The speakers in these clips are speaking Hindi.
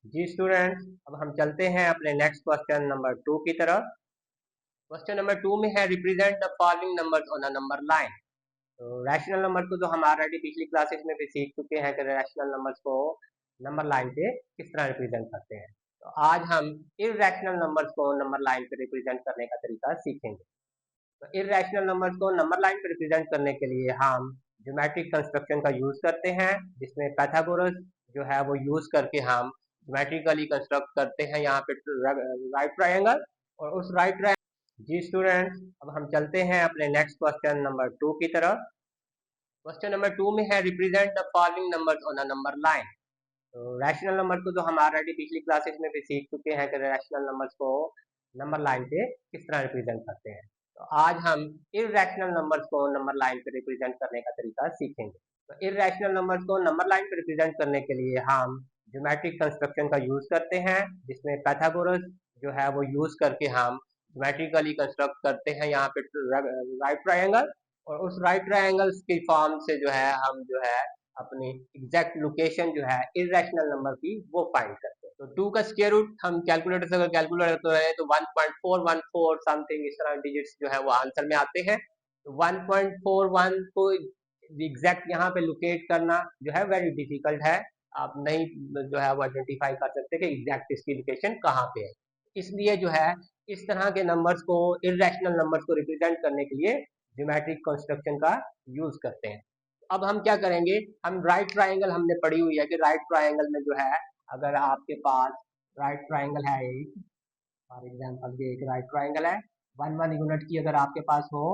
जी स्टूडेंट्स, अब हम चलते हैं अपने नेक्स्ट क्वेश्चन नंबर 2 की तरफ। क्वेश्चन नंबर 2 में है represent the following numbers on a number line. तो रैशनल नंबर को तो हम ऑलरेडी पिछली क्लासेस में भी सीख चुके हैं कि रैशनल नंबर्स को नंबर लाइन पे किस तरह रिप्रेजेंट करते हैं। तो आज हम इरैशनल नंबर्स को नंबर लाइन पे रिप्रेजेंट करने का तरीका सीखेंगे। तो इरैशनल नंबर्स को नंबर लाइन पे रिप्रेजेंट करने के लिए हम ज्योमेट्रिक कंस्ट्रक्शन का यूज करते हैं, जिसमें पाइथागोरस जो है वो यूज करके हम ज्योमेट्रिकली कंस्ट्रक्ट करते हैं यहाँ पे राइट ट्रायंगल। और उस राइट ट्रायंगल जी स्टूडेंट्स, अब हम चलते हैं अपने नेक्स्ट क्वेश्चन नंबर 2 की तरफ। क्वेश्चन नंबर 2 में है represent the following numbers on a number line. तो रैशनल नंबर को तो हम ऑलरेडी पिछली क्लासेस में भी सीख चुके हैं कि रैशनल नंबर्स को नंबर लाइन पे किस तरह रिप्रेजेंट करते हैं। तो आज हम इरैशनल नंबर्स को नंबर लाइन पे रिप्रेजेंट करने का तरीका सीखेंगे। तो इरैशनल नंबर्स को नंबर लाइन पे रिप्रेजेंट करने के लिए हम ज्योमेट्रिक कंस्ट्रक्शन का यूज करते हैं, जिसमें पाइथागोरस जो है वो यूज करके हम ज्योमेट्रिकली कंस्ट्रक्ट करते हैं यहाँ पे राइट ट्रायंगल। और उस राइट ट्रायंगल्स की फॉर्म से जो है हम जो है अपनी एग्जैक्ट लोकेशन जो है इरेशनल नंबर की वो फाइंड करते हैं। तो 2 का स्क्वायर रूट हम कैलकुलेटर से अगर कैलकुलेट करते हैं तो 1.414 समथिंग इस तरह डिजिट्स जो है वो आंसर में आते हैं। तो 1.41 को एग्जैक्ट यहाँ पे लोकेट करना जो है वेरी डिफिकल्ट है। आप नहीं जो है वो आइडेंटिफाई कर सकते कि एग्जैक्ट इसकी लोकेशन कहाँ पे है। इसलिए जो है इस तरह के नंबर्स को इरेशनल नंबर्स को रिप्रेजेंट करने के लिए ज्योमेट्रिक कंस्ट्रक्शन का यूज करते हैं। अब हम क्या करेंगे, हम राइट ट्रायंगल हमने पढ़ी हुई है कि राइट ट्रायंगल में जो है अगर आपके पास राइट ट्रायंगल है एक, फॉर एग्जांपल ये एक राइट ट्रायंगल है, 1 1 यूनिट की अगर आपके पास हो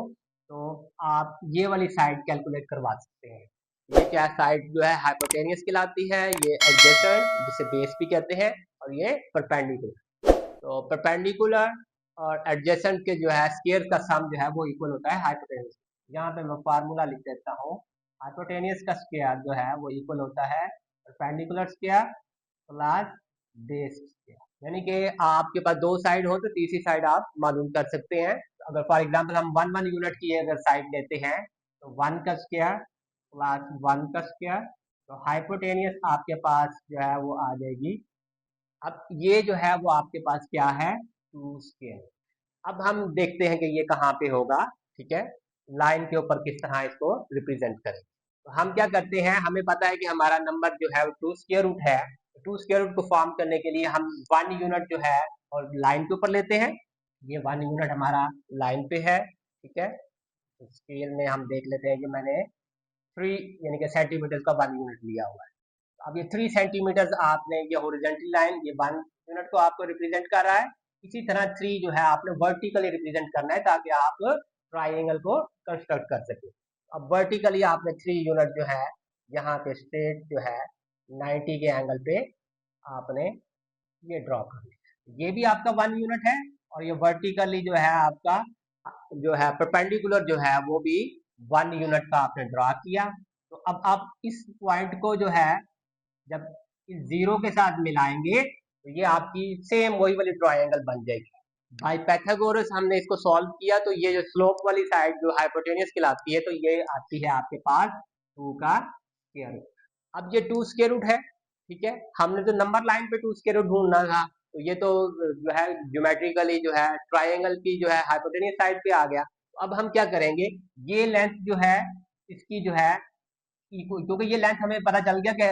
तो आप ये वाली साइड कैलकुलेट करवा सकते हैं। ये क्या साइड जो है हाइपोटेनियस कहलाती है, ये एडजेसेंट जिसे बेस भी कहते हैं, और ये परपेंडिकुलर। तो परपेंडिकुलर और एडजेसेंट के जो है स्क्वायर का सम जो है वो इक्वल होता है हाइपोटेनियस। यहाँ पे मैं फार्मूला लिख देता हूँ। हाइपोटेनियस का स्क्वायर जो है वो इक्वल होता है perpendicular square plus base square. यानी कि आपके पास दो साइड हो तो तीसरी साइड आप मालूम कर सकते हैं। अगर फॉर एग्जांपल हम 1 1 यूनिट की अगर साइड लेते हैं तो 1 का स्क्वायर प्लस 1 का स्क्वायर, तो हाइपोटेनियस आपके पास जो है वो आ जाएगी। अब ये जो है वो आपके पास क्या है, 2 स्क्वायर। अब हम देखते हैं कि ये कहाँ पे होगा। ठीक है, लाइन के ऊपर किस तरह इसको रिप्रेजेंट करें। तो हम क्या करते हैं, हमें पता है कि हमारा नंबर जो है 2 स्क्वायर रूट है। 2 स्क्वायर रूट को फॉर्म करने के लिए हम 1 यूनिट जो है और लाइन के ऊपर लेते हैं। ये 1 यूनिट हमारा लाइन पे है। ठीक है, तो स्केल में हम देख लेते हैं कि मैंने 3 यानी कि सेंटीमीटर का 1 यूनिट लिया हुआ है। अब ये 3 सेंटीमीटर आपने ये हॉरिजॉन्टल लाइन ये 1 यूनिट को आपको रिप्रेजेंट कर रहा है। इसी तरह 3 जो है आपने वर्टिकली रिप्रेजेंट करना है ताकि आप ट्राइंगल को कंस्ट्रक्ट कर सके। अब वर्टिकली आपने 3 यूनिट जो है यहाँ पे स्ट्रेट जो है 90 के एंगल पे आपने ये ड्रॉ कर लिया। ये भी आपका 1 यूनिट है और ये वर्टिकली जो है आपका जो है परपेंडिकुलर जो है वो भी 1 यूनिट का आपने ड्रॉ किया। तो अब आप इस पॉइंट को जो है जब इस जीरो के साथ मिलाएंगे तो ये आपकी सेम वही वाली ट्रायंगल बन जाएगी। बाय पाइथागोरस हमने इसको सॉल्व किया तो ये जो स्लोप वाली साइड जो हाइपोटेनियस कहलाती है तो ये आती है आपके पास 2 का स्क्वायर रूट। अब ये 2 स्क्वायर रूट है। ठीक है, हमने तो नंबर लाइन पे 2 स्क्वायर रूट ढूंढना था, तो ये तो जो है ज्योमेट्रिकली जो है ट्रायंगल की जो है हाइपोटेनियस साइड पे आ गया। तो अब हम क्या करेंगे, ये लेंथ जो है इसकी जो है क्योंकि ये लेंथ हमें पता चल गया कि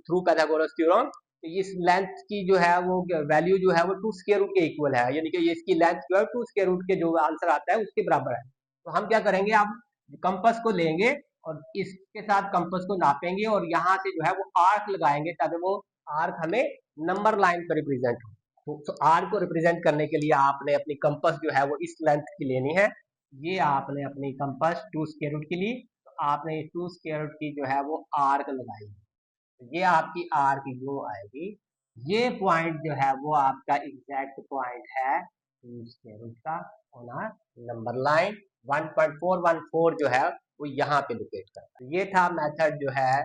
थ्रू पाइथागोरस थ्योरम इस लेंथ की जो है वो वैल्यू जो है वो 2 स्क्वायर रूट के इक्वल है, यानी कि ये इसकी लेंथ जो है 2 स्क्वायर रूट के जो आंसर आता है उसके बराबर है। तो हम क्या करेंगे, अब कंपास को लेंगे और इसके साथ कंपास को नापेंगे और यहाँ से जो है वो आर्क लगाएंगे ताकि वो आर्क हमें नंबर लाइन पर रिप्रेजेंट हो। तो आर्क को रिप्रेजेंट करने के लिए आपने अपनी कंपास जो है वो इस लेंथ की लेनी है। ये आपने अपनी कंपास 2 स्क्वायर रूट की ली, तो आपने 2 स्क्वायर रूट की जो है वो आर्क लगाई। तो ये आपकी आर्क यू आएगी। ये पॉइंट जो है वो आपका एग्जैक्ट पॉइंट है 2 स्क्वायर रूट का होना नंबर लाइन। 1.414 जो है वो यहाँ पे लोकेट करता है। ये था मेथड जो है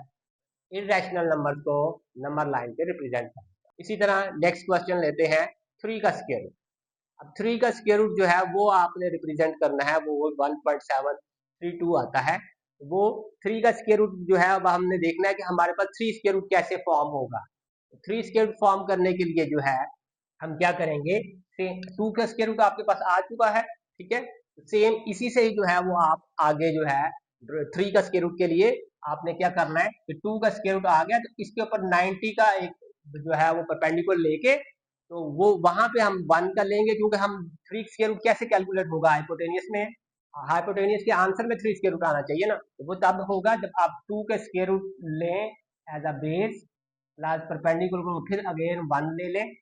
इरेशनल नंबर को नंबर लाइन पे रिप्रेजेंट करता है। इसी तरह नेक्स्ट क्वेश्चन लेते हैं 3 का स्क्वायर रूट। अब 3 का स्क्वायर रूट जो है वो आपने रिप्रेजेंट करना है, वो 1.732 आता है। वो 3 का स्क्वायर रूट जो है अब हमने देखना है कि हमारे पास 3 स्क्वायर रूट कैसे फॉर्म होगा। थ्री स्क्वायर रूट फॉर्म करने के लिए जो है हम क्या करेंगे, टू का स्क्वायर रूट आपके पास आ चुका है, ठीक है, सेम इसी से ही जो है वो आप आगे जो है थ्री का स्क्वायर रूट के लिए आपने क्या करना है कि टू का स्क्वायर रूट आ गया तो इसके ऊपर 90 का एक जो है वो परपेंडिकुलर लेके तो वो वहां पे हम वन का लेंगे, क्योंकि हम थ्री स्क्वायर रूट कैसे कैलकुलेट होगा हाइपोटेनियस में, हाइपोटेनियस के आंसर में थ्री स्क्वायर रूट आना चाहिए ना, तो वो तब होगा जब आप टू का स्क्वायर रूट लें as a base plus perpendicular को फिर अगेन वन ले लें,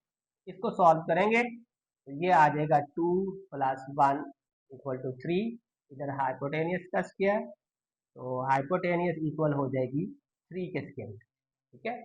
इसको सॉल्व करेंगे तो ये आ जाएगा two plus one equal to three, इधर हाइपोटेनियस का स्क्वायर तो हाइपोटेनियस इक्वल हो जाएगी थ्री के स्क्वायर, ठीक है।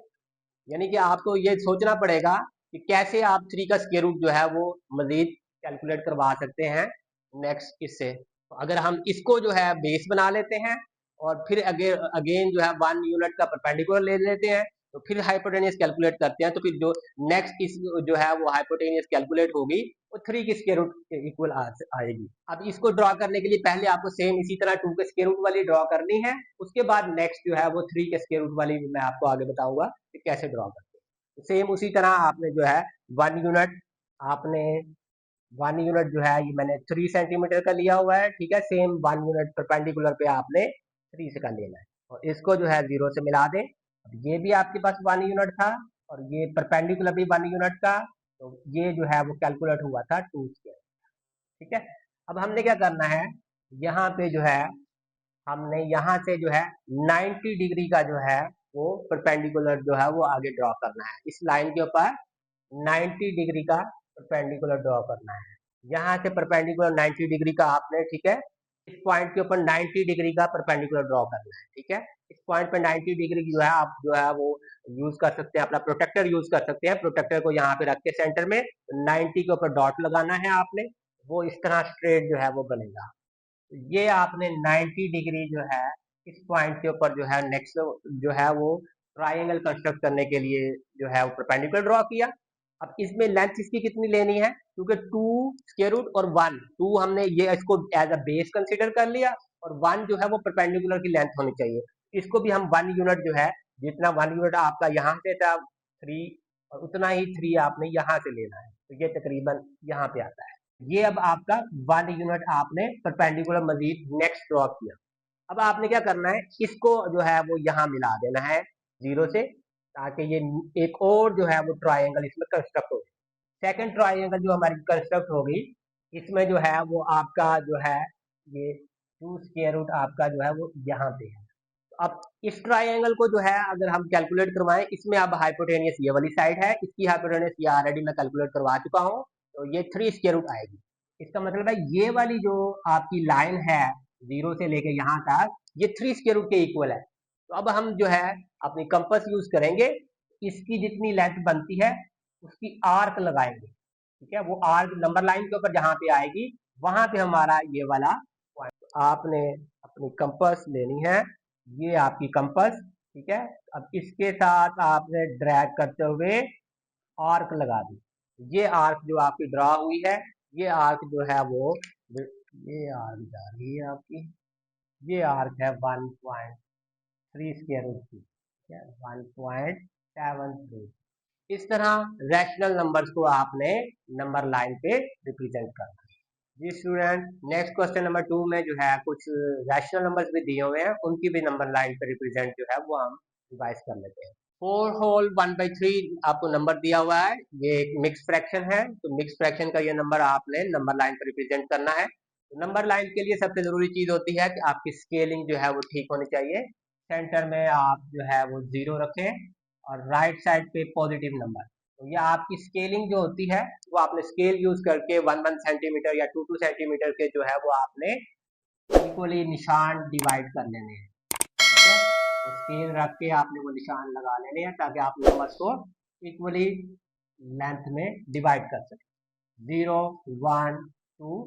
यानी कि आपको ये सोचना पड़ेगा कि कैसे आप थ्री का स्क्वायर रूट जो है वो मजीद कैलकुलेट करवा सकते हैं नेक्स्ट इससे, तो अगर हम इसको जो है बेस बना लेते हैं और फिर अगेन जो है वन यूनिट का परपेंडिकुलर ले लेते हैं तो फिर हाइपोटेनियस कैलकुलेट करते हैं, तो फिर जो नेक्स्ट इस जो है वो हाइपोटेनियस कैलकुलेट होगी वो थ्री की स्क्वायर रूट के इक्वल आएगी। अब इसको ड्रॉ करने के लिए पहले आपको सेम इसी तरह टू के स्क्वायर रूट वाली ड्रॉ करनी है, उसके बाद नेक्स्ट जो है वो थ्री के स्क्वायर रूट वाली मैं आपको आगे बताऊंगा कि कैसे ड्रॉ करते हैं। सेम उसी तरह आपने जो है वन यूनिट आपने वन यूनिट जो है ये मैंने 3 सेंटीमीटर का लिया हुआ है, ठीक है, सेम वन यूनिट परपेंडिकुलर पे आपने 3 से का लेना है और इसको जो है 0 से मिला दें। अब ये भी आपके पास वन यूनिट था और ये परपेंडिकुलर भी वन यूनिट का, तो ये जो है वो कैलकुलेट हुआ था टू स्क्वायर, ठीक है। अब हमने क्या करना है, यहाँ पे जो है हमने यहाँ से जो है 90 डिग्री का जो है वो परपेंडिकुलर जो है वो आगे ड्रॉ करना है, इस लाइन के ऊपर 90 डिग्री का परपेंडिकुलर ड्रॉ करना है। यहाँ से परपेंडिकुलर 90 डिग्री का आपने, ठीक है, इस पॉइंट के ऊपर 90 डिग्री का परपेंडिकुलर ड्रॉ करना है, ठीक है। इस पॉइंट पे 90 डिग्री जो है आप जो है वो यूज कर सकते हैं, अपना प्रोटेक्टर यूज कर सकते हैं, प्रोटेक्टर को यहाँ पे रख के सेंटर में 90 के ऊपर डॉट लगाना है आपने, वो इस तरह स्ट्रेट जो है वो बनेगा। तो ये आपने 90 डिग्री जो है इस पॉइंट के ऊपर जो है नेक्स्ट जो है वो ट्राइंगल कंस्ट्रक्ट करने के लिए जो है वो परपेंडिकुलर ड्रॉ किया। अब इसमें लेंथ इसकी कितनी लेनी है, क्योंकि टू स्क्वायर रूट और वन, टू हमने ये इसको एज अ बेस कंसीडर कर लिया और वन जो है वो परपेंडिकुलर की लेंथ होनी चाहिए, इसको भी हम वन यूनिट जो है जितना वन यूनिट आपका यहाँ से था थ्री और उतना ही थ्री आपने यहाँ से लेना है, तो ये तकरीबन यहाँ पे आता है। ये अब आपका वन यूनिट आपने परपेंडिकुलर मजीद नेक्स्ट ड्रॉ किया। अब आपने क्या करना है, इसको जो है वो यहाँ मिला देना है जीरो से, ताकि ये एक और जो है वो ट्राइंगल इसमें कंस्ट्रक्ट हो। सेकंड ट्राइंगल जो हमारी कंस्ट्रक्ट होगी इसमें जो है वो आपका जो है ये टू स्क्वायर रूट आपका जो है वो यहाँ पे है। तो अब इस ट्राइंगल को जो है अगर हम कैलकुलेट करवाएं, इसमें अब हाइपोटेनियस ये वाली साइड है, इसकी हाइपोटेनियस ये ऑलरेडी मैं कैलकुलेट करवा चुका हूँ, तो ये थ्री स्क्वायर रूट आएगी। इसका मतलब है ये वाली जो आपकी लाइन है जीरो से लेके यहाँ तक ये थ्री स्क्वायर रूट के इक्वल है। तो अब हम जो है अपनी कंपास यूज करेंगे, इसकी जितनी लेंथ बनती है उसकी आर्क लगाएंगे, ठीक है, वो आर्क नंबर लाइन के ऊपर जहाँ पे आएगी वहां पे हमारा ये वाला पॉइंट, आपने अपनी कंपास लेनी है, ये आपकी कंपास, ठीक है। अब इसके साथ आपने ड्रैग करते हुए आर्क लगा दी, ये आर्क जो आपकी ड्रॉ हुई है ये आर्क जो है वो ये आर्क जा रही है आपकी, ये आर्क है 1.3 स्क्वायर रूट की, ठीक है, 1.73। इस तरह रैशनल नंबर्स को आपने नंबर लाइन पे रिप्रेजेंट करना है। जी स्टूडेंट, नेक्स्ट क्वेश्चन नंबर 2 में जो है कुछ रैशनल नंबर्स भी दिए हुए हैं, उनकी भी नंबर लाइन पे रिप्रेजेंट जो है वो हम रिवाइज कर लेते हैं। 4 होल 1/3 आपको नंबर दिया हुआ है, ये एक मिक्स फ्रैक्शन है, तो मिक्स फ्रैक्शन का ये नंबर आपने नंबर लाइन पर रिप्रेजेंट करना है। तो नंबर लाइन के लिए सबसे जरूरी चीज होती है कि आपकी स्केलिंग जो है वो ठीक होनी चाहिए, सेंटर में आप जो है वो जीरो रखें और राइट साइड पे पॉजिटिव नंबर। तो ये आपकी स्केलिंग जो होती है वो आपने स्केल यूज करके 1 सेंटीमीटर या 2 सेंटीमीटर के जो है वो आपने इक्वली निशान डिवाइड कर लेने हैं, ठीक है, तो स्केल रख के आपने वो निशान लगा लेने हैं ताकि आप नंबर्स को इक्वली लेंथ में डिवाइड कर सकें। 0 1 2,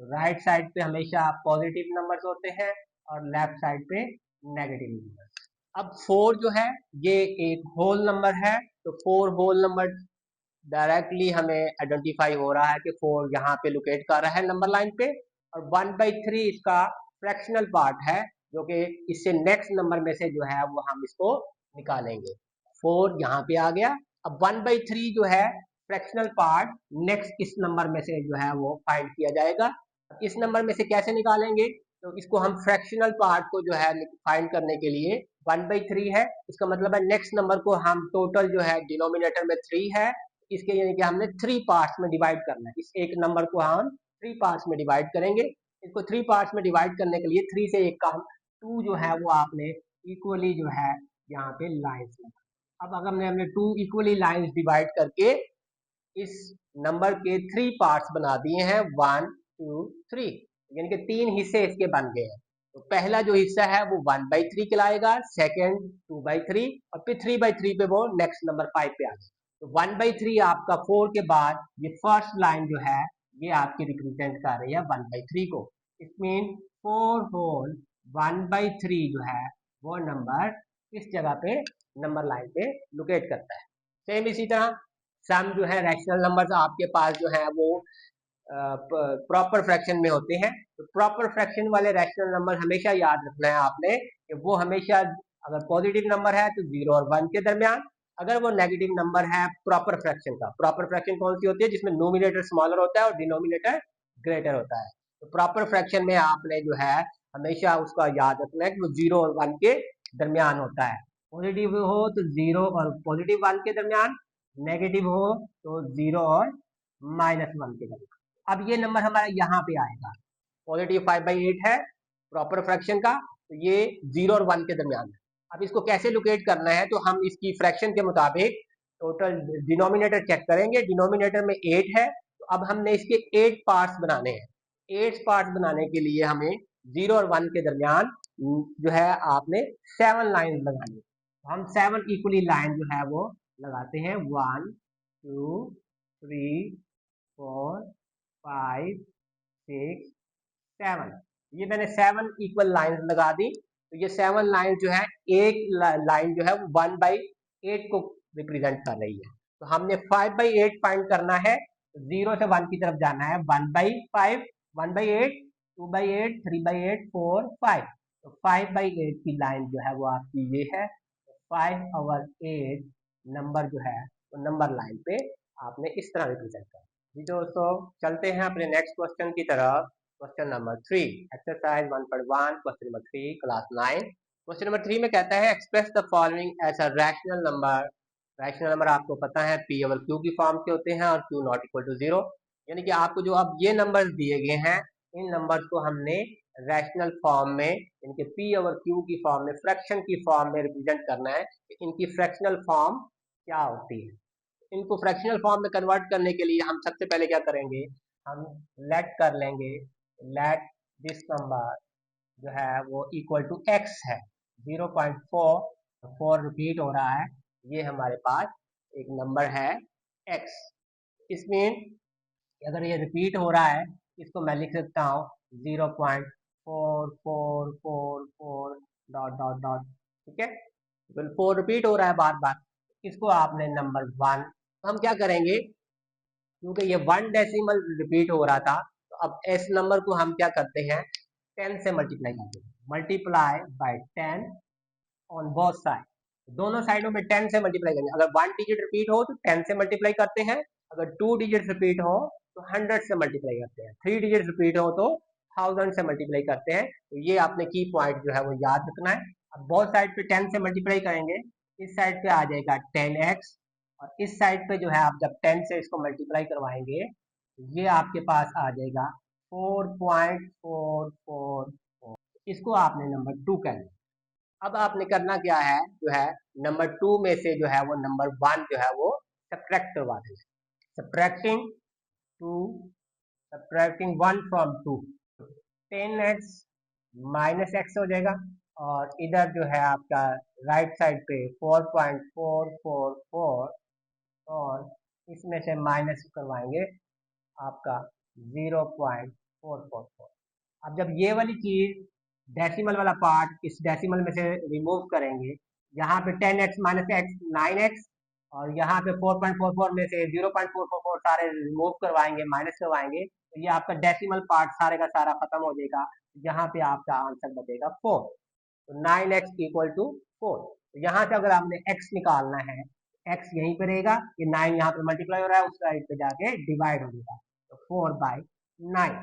राइट साइड पे हमेशा पॉजिटिव नंबर्स होते हैं और लेफ्ट साइड पे नेगेटिव नंबर्स। अब 4 जो है ये एक होल नंबर है, तो 4 होल नंबर डायरेक्टली हमें आइडेंटिफाई हो रहा है कि 4 यहाँ पे लोकेट कर रहा है नंबर लाइन पे, और 1/3 इसका फ्रैक्शनल पार्ट है जो कि इससे नेक्स्ट नंबर में से जो है वो हम इसको निकालेंगे। 4 यहाँ पे आ गया, अब 1/3 जो है फ्रैक्शनल पार्ट नेक्स्ट इस नंबर में से जो है वो फाइंड किया जाएगा। इस नंबर में से कैसे निकालेंगे, तो इसको हम फ्रैक्शनल पार्ट को जो है फाइंड करने के लिए 1/3 है, इसका मतलब है नेक्स्ट नंबर को हम टोटल जो है डिनोमिनेटर में 3 है, इसके यानी कि हमने 3 पार्ट्स में डिवाइड करना है। इस एक नंबर को हम 3 पार्ट्स में डिवाइड करेंगे। इसको 3 पार्ट्स में डिवाइड करने के लिए 3 से एक का हम 2 जो है वो आपने इक्वली जो है यहाँ पे लाइन्स में, अब अगर हमने 2 इक्वली लाइन्स डिवाइड करके इस नंबर के 3 पार्ट्स बना दिए हैं, 1 2 3, यानी कि 3 हिस्से इसके बन गए हैं। तो पहला जो हिस्सा है वो 1/3 कहलाएगा, सेकेंड 2/3 और फिर 3/3 पे वो नेक्स्ट नंबर 5 पे आ गया। तो 1/3 आपका 4 के बाद ये फर्स्ट लाइन जो है ये आपकी रिप्रेजेंट कर रही है 1/3 को। इट मीन 4 होल 1/3 जो है वो नंबर किस जगह पे नंबर लाइन पे लोकेट करता है। सेम इसी तरह सम जो है रैशनल नंबर्स आपके पास जो है वो प्रॉपर फ्रैक्शन में होते हैं। तो प्रॉपर फ्रैक्शन वाले रैशनल नंबर हमेशा याद रखना है आपने कि वो हमेशा अगर पॉजिटिव नंबर है तो 0 और 1 के दरमियान, अगर वो नेगेटिव नंबर है प्रॉपर फ्रैक्शन का, प्रॉपर फ्रैक्शन कौन सी होती है जिसमें नोमिनेटर स्मॉलर होता है और डिनोमिनेटर ग्रेटर होता है। तो प्रॉपर फ्रैक्शन में आपने जो है हमेशा उसका याद रखना है कि वो 0 और 1 के दरमियान होता है। पॉजिटिव हो तो 0 और पॉजिटिव 1 के दरमियान, नेगेटिव हो तो 0 और -1 के दरमियान। अब ये नंबर हमारा यहाँ पे आएगा, पॉजिटिव 5/8 है प्रॉपर फ्रैक्शन का, तो ये 0 और 1 के दरमियान है। अब इसको कैसे लोकेट करना है, तो हम इसकी फ्रैक्शन के मुताबिक टोटल डिनोमिनेटर चेक करेंगे। डिनोमिनेटर में 8 है, तो अब हमने इसके 8 पार्ट्स बनाने हैं। 8 पार्ट्स बनाने के लिए हमें 0 और 1 के दरमियान जो है आपने 7 लाइन लगानी है। तो हम 7 इक्वली लाइन जो है वो लगाते हैं, 1 2 3 4 5 6 7। ये मैंने 7 इक्वल लाइंस लगा दी। तो ये 7 लाइन जो है एक लाइन जो है वो 1/8 को रिप्रेजेंट कर रही है। तो हमने 5/8 फाइंड करना है, 0 से 1 की तरफ जाना है, 1/5 1/8 2/8 3/8 4 5। तो 5/8 की लाइन जो है वो आपकी ये है। 5/8 नंबर जो है वो नंबर लाइन पे आपने इस तरह रिप्रेजेंट करना। जी दोस्तों, चलते हैं अपने नेक्स्ट क्वेश्चन की तरफ। Question number 3, exercise 1.1, question number 3, class 9। Question number 3 में कहता है express the following as a rational number. Rational number आपको पता है पी ओवर क्यू की फॉर्म के होते हैं और क्यू नॉट इक्वल टू 0, यानी कि आपको जो अब ये नंबर्स दिए गए हैं इन नंबर्स को हमने रैशनल फॉर्म में, इनके पी ओवर क्यू की फॉर्म में, फ्रैक्शन की फॉर्म में रिप्रेजेंट करना है कि इनकी फ्रैक्शनल फॉर्म क्या होती है। इनको फ्रैक्शनल फॉर्म में कन्वर्ट करने के लिए हम सबसे पहले क्या करेंगे, हम लेट कर लेंगे, लेट दिस नंबर जो है वो इक्वल टू एक्स है। 0.4 रिपीट हो रहा है, ये हमारे पास एक नंबर है एक्स। इसमें अगर ये रिपीट हो रहा है इसको मैं लिख सकता हूँ 0.4444 डॉट डॉट डॉट, ठीक है। 4 रिपीट हो रहा है बार बार, इसको आपने नंबर 1, तो हम क्या करेंगे, क्योंकि ये 1 डेसिमल रिपीट हो रहा था, तो अब इस नंबर को हम क्या करते हैं 10 से मल्टीप्लाई करते हैं, multiply by 10 on both side. दोनों साइडों में 10 से मल्टीप्लाई करेंगे। अगर 1 डिजिट रिपीट हो तो 10 से मल्टीप्लाई करते हैं, अगर 2 डिजिट रिपीट हो तो 100 से मल्टीप्लाई करते हैं, 3 डिजिट रिपीट हो तो 1000 से मल्टीप्लाई करते हैं। तो ये आपने की पॉइंट जो है वो याद रखना है। अब बोथ साइड पे 10 से मल्टीप्लाई करेंगे, इस साइड पे आ जाएगा 10x, और इस साइड पे जो है आप जब 10 से इसको मल्टीप्लाई करवाएंगे तो ये आपके पास आ जाएगा 4.444। इसको आपने नंबर 2 कर लिया। अब आपने करना क्या है, जो है नंबर 2 में से जो है वो नंबर 1 जो है वो सब्ट्रैक्ट करवा देंगे। Subtracting 2, subtracting 1 from 2, 10x minus x हो जाएगा, और इधर जो है आपका राइट साइड पे 4.444, और इसमें से माइनस करवाएंगे आपका 0.444। अब जब ये वाली चीज डेसिमल वाला पार्ट इस डेसिमल में से रिमूव करेंगे, यहाँ पे 10x माइनस एक्स 9x, और यहाँ पे 4.44 में से 0.444 सारे रिमूव करवाएंगे, माइनस करवाएंगे, तो ये आपका डेसिमल पार्ट सारे का सारा खत्म हो जाएगा। यहाँ पे आपका आंसर बचेगा 4। तो 9x इक्वल टू 4। यहाँ से अगर आपने x निकालना है, x यहीं पे रहेगा, ये 9 यहाँ पे मल्टीप्लाई हो रहा है, उस साइड पे जाके डिवाइड हो जाएगा, तो 4/9।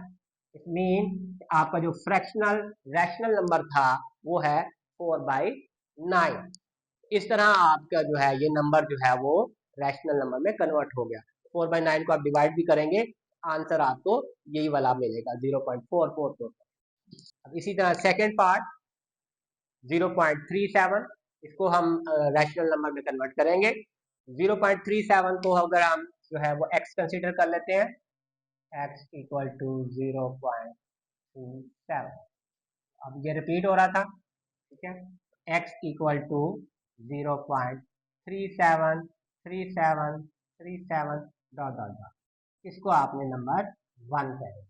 इट मीन आपका जो फ्रैक्शनल रैशनल नंबर था वो है 4/9। इस तरह आपका जो है ये नंबर जो है वो रैशनल नंबर में कन्वर्ट हो गया। 4/9 को आप डिवाइड भी करेंगे, आंसर आपको यही वाला मिलेगा 0.444। अब इसी तरह सेकेंड पार्ट 0.37, इसको हम रैशनल नंबर में कन्वर्ट करेंगे। 0.37 को अगर हम जो है वो x कंसीडर कर लेते हैं, x इक्वल टू 0.37। अब ये रिपीट हो रहा था, ठीक है, x equal to 0.373737 dot dot dot, इसको आपने नंबर 1 करें।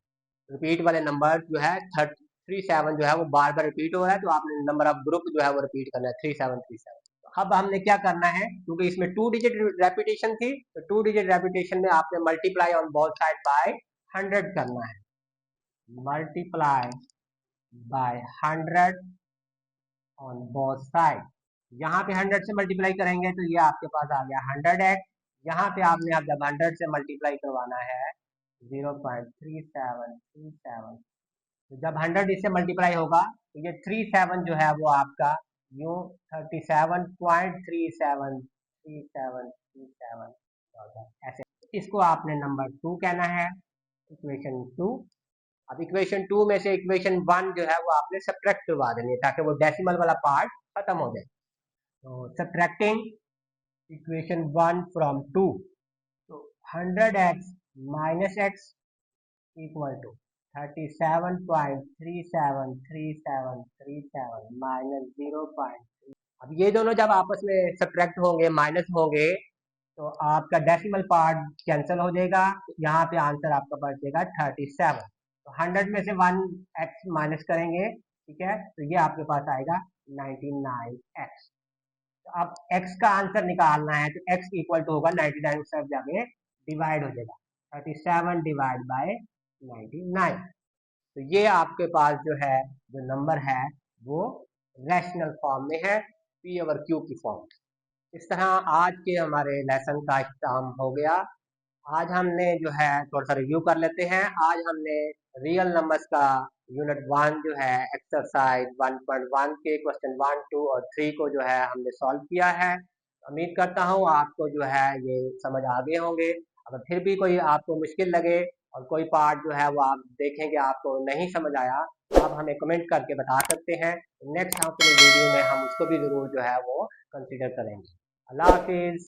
रिपीट वाले नंबर जो है 37 जो है वो बार बार रिपीट हो रहा है, तो आपने नंबर ऑफ ग्रुप जो है वो रिपीट करना है 3737। अब हमने क्या करना है, क्योंकि इसमें 2 डिजिट रेपिटेशन थी, तो 2 डिजिट रेपिटेशन में आपने multiply on both side by 100 करना है। Multiply by 100 on both side. यहाँ पे 100 से मल्टीप्लाई करेंगे तो ये आपके पास आ गया 100x। यहाँ पे आपने अब जब 100 से मल्टीप्लाई करवाना है 0.3737, तो जब 100 इससे मल्टीप्लाई होगा तो ये 37 जो है वो आपका यूं 37.373737 ऐसे, इसको आपने नंबर 2 कहना है, इक्वेशन 2। अब इक्वेशन 2 में से इक्वेशन 1 जो है वो आपने सब्ट्रैक्ट करवा देनी है ताकि वो डेसिमल वाला पार्ट खत्म हो जाए। तो सब्ट्रैक्टिंग इक्वेशन 1 फ्रॉम 2, तो 100x minus x equal to 37.373737 minus 0.3। अब ये दोनों जब आपस में सब्ट्रैक्ट होंगे, माइनस होंगे, तो आपका डेसिमल पार्ट कैंसिल हो जाएगा, यहाँ पे आंसर आपका बचेगा 37। तो 100 में से 1x माइनस करेंगे, ठीक है, तो ये आपके पास आएगा 99x। तो अब x का आंसर निकालना है, तो x इक्वल टू होगा 99 सब जगह डिवाइड हो जाएगा, 37 डिवाइड बाय 99। तो ये आपके पास जो है जो नंबर है वो रैशनल फॉर्म में है, पी ओवर क्यू की फॉर्म। इस तरह आज के हमारे लेसन का इख्तिताम हो गया। आज हमने जो है थोड़ा सा रिव्यू कर लेते हैं। आज हमने रियल नंबर्स का यूनिट 1 जो है एक्सरसाइज 1.1 के क्वेश्चन 1, 2 और 3 को जो है हमने सॉल्व किया है। उम्मीद करता हूँ आपको जो है ये समझ आ गए होंगे। अगर फिर भी कोई आपको मुश्किल लगे और कोई पार्ट जो है वो आप देखें कि आपको नहीं समझ आया, तो आप हमें कमेंट करके बता सकते हैं। नेक्स्ट अपनी वीडियो में हम उसको भी ज़रूर जो है वो कंसिडर करेंगे। अल्लाह हाफिज़।